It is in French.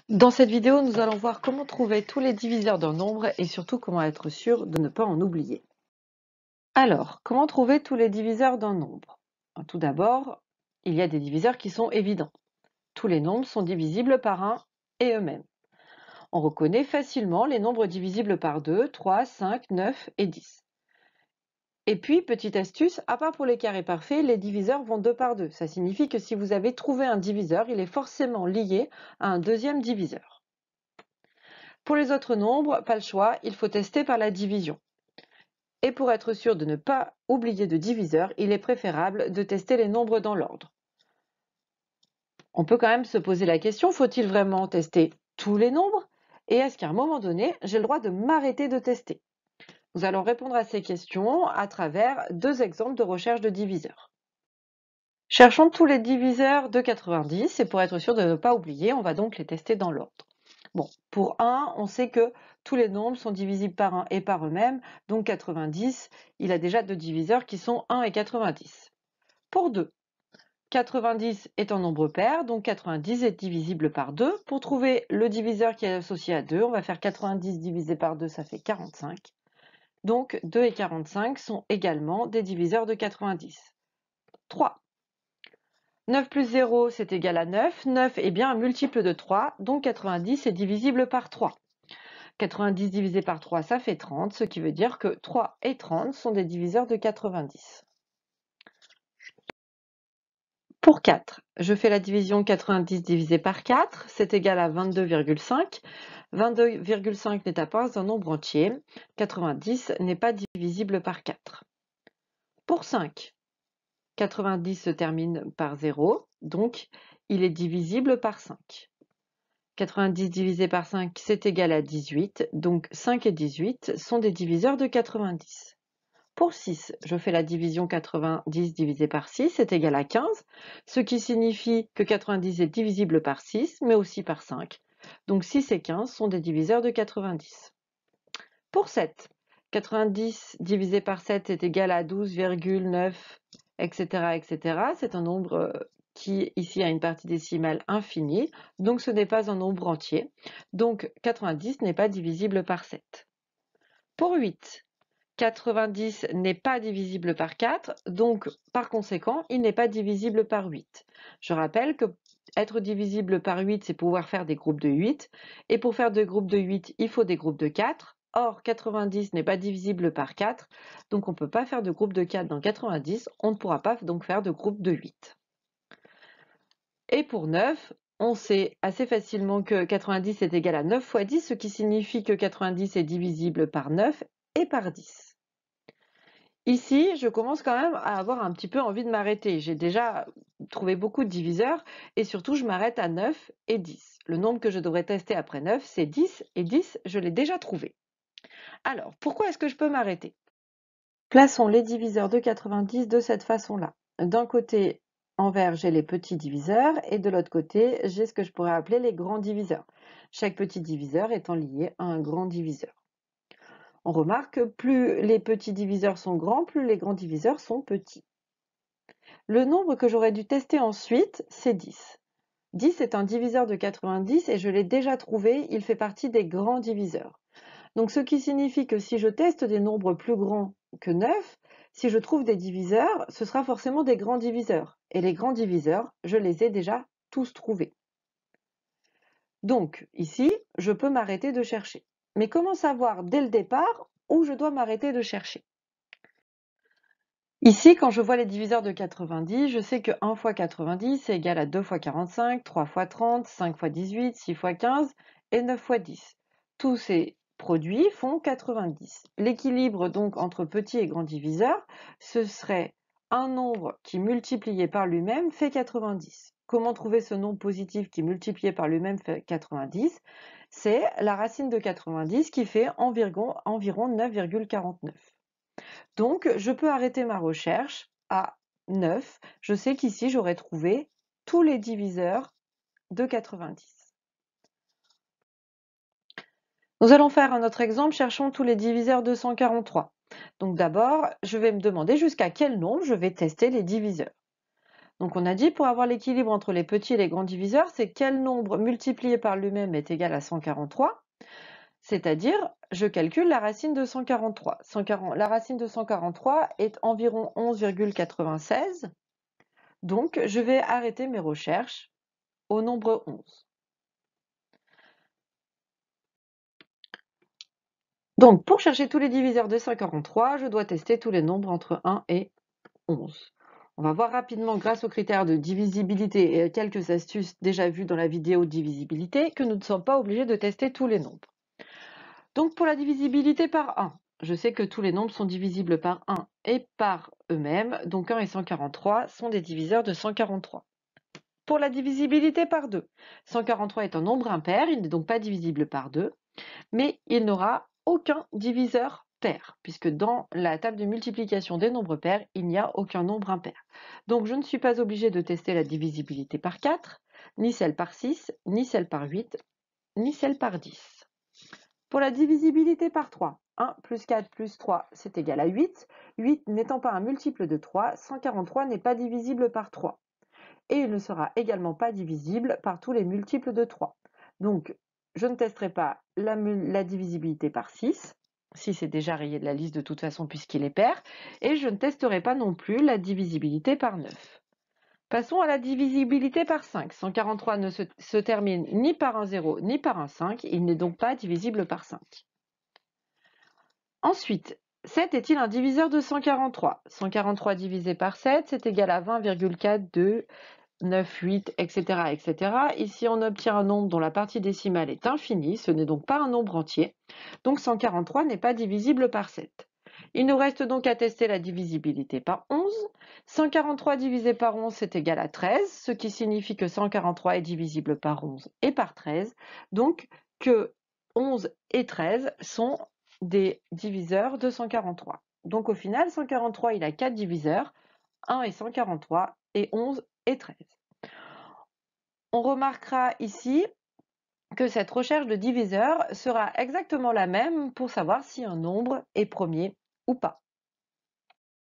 Dans cette vidéo, nous allons voir comment trouver tous les diviseurs d'un nombre et surtout comment être sûr de ne pas en oublier. Alors, comment trouver tous les diviseurs d'un nombre? Tout d'abord, il y a des diviseurs qui sont évidents. Tous les nombres sont divisibles par 1 et eux-mêmes. On reconnaît facilement les nombres divisibles par 2, 3, 5, 9 et 10. Et puis, petite astuce, à part pour les carrés parfaits, les diviseurs vont 2 par 2. Ça signifie que si vous avez trouvé un diviseur, il est forcément lié à un deuxième diviseur. Pour les autres nombres, pas le choix, il faut tester par la division. Et pour être sûr de ne pas oublier de diviseur, il est préférable de tester les nombres dans l'ordre. On peut quand même se poser la question, faut-il vraiment tester tous les nombres? Et est-ce qu'à un moment donné, j'ai le droit de m'arrêter de tester? Nous allons répondre à ces questions à travers deux exemples de recherche de diviseurs. Cherchons tous les diviseurs de 90 et pour être sûr de ne pas oublier, on va donc les tester dans l'ordre. Bon, pour 1, on sait que tous les nombres sont divisibles par 1 et par eux-mêmes, donc 90, il a déjà deux diviseurs qui sont 1 et 90. Pour 2, 90 est un nombre pair, donc 90 est divisible par 2. Pour trouver le diviseur qui est associé à 2, on va faire 90 divisé par 2, ça fait 45. Donc 2 et 45 sont également des diviseurs de 90. 3. 9 plus 0, c'est égal à 9. 9 est bien un multiple de 3, donc 90 est divisible par 3. 90 divisé par 3, ça fait 30, ce qui veut dire que 3 et 30 sont des diviseurs de 90. Pour 4, je fais la division 90 divisé par 4, c'est égal à 22,5. 22,5 n'est pas un nombre entier. 90 n'est pas divisible par 4. Pour 5, 90 se termine par 0, donc il est divisible par 5. 90 divisé par 5, c'est égal à 18, donc 5 et 18 sont des diviseurs de 90. Pour 6, je fais la division 90 divisé par 6, c'est égal à 15, ce qui signifie que 90 est divisible par 6, mais aussi par 5. Donc 6 et 15 sont des diviseurs de 90. Pour 7, 90 divisé par 7 est égal à 12,9, etc., etc. C'est un nombre qui ici a une partie décimale infinie, donc ce n'est pas un nombre entier. Donc 90 n'est pas divisible par 7. Pour 8, 90 n'est pas divisible par 4, donc par conséquent, il n'est pas divisible par 8. Je rappelle que être divisible par 8, c'est pouvoir faire des groupes de 8, et pour faire des groupes de 8, il faut des groupes de 4. Or, 90 n'est pas divisible par 4, donc on ne peut pas faire de groupe de 4 dans 90, on ne pourra pas donc faire de groupe de 8. Et pour 9, on sait assez facilement que 90 est égal à 9 fois 10, ce qui signifie que 90 est divisible par 9 et par 10. Ici, je commence quand même à avoir un petit peu envie de m'arrêter. J'ai déjà trouvé beaucoup de diviseurs et surtout, je m'arrête à 9 et 10. Le nombre que je devrais tester après 9, c'est 10 et 10, je l'ai déjà trouvé. Alors, pourquoi est-ce que je peux m'arrêter? Plaçons les diviseurs de 90 de cette façon-là. D'un côté, en vert, j'ai les petits diviseurs et de l'autre côté, j'ai ce que je pourrais appeler les grands diviseurs. Chaque petit diviseur étant lié à un grand diviseur. On remarque que plus les petits diviseurs sont grands, plus les grands diviseurs sont petits. Le nombre que j'aurais dû tester ensuite, c'est 10. 10 est un diviseur de 90 et je l'ai déjà trouvé, il fait partie des grands diviseurs. Donc ce qui signifie que si je teste des nombres plus grands que 9, si je trouve des diviseurs, ce sera forcément des grands diviseurs. Et les grands diviseurs, je les ai déjà tous trouvés. Donc ici, je peux m'arrêter de chercher. Mais comment savoir dès le départ où je dois m'arrêter de chercher? Ici, quand je vois les diviseurs de 90, je sais que 1 fois 90 c'est égal à 2 fois 45, 3 fois 30, 5 fois 18, 6 fois 15 et 9 fois 10. Tous ces produits font 90. L'équilibre donc entre petits et grands diviseurs, ce serait un nombre qui multiplié par lui-même fait 90. Comment trouver ce nombre positif qui multiplié par lui-même fait 90? C'est la racine de 90 qui fait environ 9,49. Donc, je peux arrêter ma recherche à 9. Je sais qu'ici, j'aurais trouvé tous les diviseurs de 90. Nous allons faire un autre exemple. Cherchons tous les diviseurs de 143. Donc d'abord, je vais me demander jusqu'à quel nombre je vais tester les diviseurs. Donc on a dit pour avoir l'équilibre entre les petits et les grands diviseurs, c'est quel nombre multiplié par lui-même est égal à 143, c'est-à-dire je calcule la racine de 143. La racine de 143 est environ 11,96, donc je vais arrêter mes recherches au nombre 11. Donc pour chercher tous les diviseurs de 143, je dois tester tous les nombres entre 1 et 11. On va voir rapidement, grâce aux critères de divisibilité et à quelques astuces déjà vues dans la vidéo de divisibilité, que nous ne sommes pas obligés de tester tous les nombres. Donc pour la divisibilité par 1, je sais que tous les nombres sont divisibles par 1 et par eux-mêmes, donc 1 et 143 sont des diviseurs de 143. Pour la divisibilité par 2, 143 est un nombre impair, il n'est donc pas divisible par 2, mais il n'aura aucun diviseur pair, puisque dans la table de multiplication des nombres pairs, il n'y a aucun nombre impair. Donc je ne suis pas obligée de tester la divisibilité par 4, ni celle par 6, ni celle par 8, ni celle par 10. Pour la divisibilité par 3, 1 plus 4 plus 3, c'est égal à 8. 8 n'étant pas un multiple de 3, 143 n'est pas divisible par 3. Et il ne sera également pas divisible par tous les multiples de 3. Donc, je ne testerai pas la divisibilité par 6. 6 est déjà rayé de la liste de toute façon puisqu'il est pair. Et je ne testerai pas non plus la divisibilité par 9. Passons à la divisibilité par 5. 143 ne se termine ni par un 0 ni par un 5. Il n'est donc pas divisible par 5. Ensuite, 7 est-il un diviseur de 143? 143 divisé par 7, c'est égal à 20,42. 9, 8, etc., etc. Ici, on obtient un nombre dont la partie décimale est infinie, ce n'est donc pas un nombre entier. Donc 143 n'est pas divisible par 7. Il nous reste donc à tester la divisibilité par 11. 143 divisé par 11, c'est égal à 13, ce qui signifie que 143 est divisible par 11 et par 13, donc que 11 et 13 sont des diviseurs de 143. Donc au final, 143, il a 4 diviseurs, 1 et 143, et 11 et 13. On remarquera ici que cette recherche de diviseur sera exactement la même pour savoir si un nombre est premier ou pas.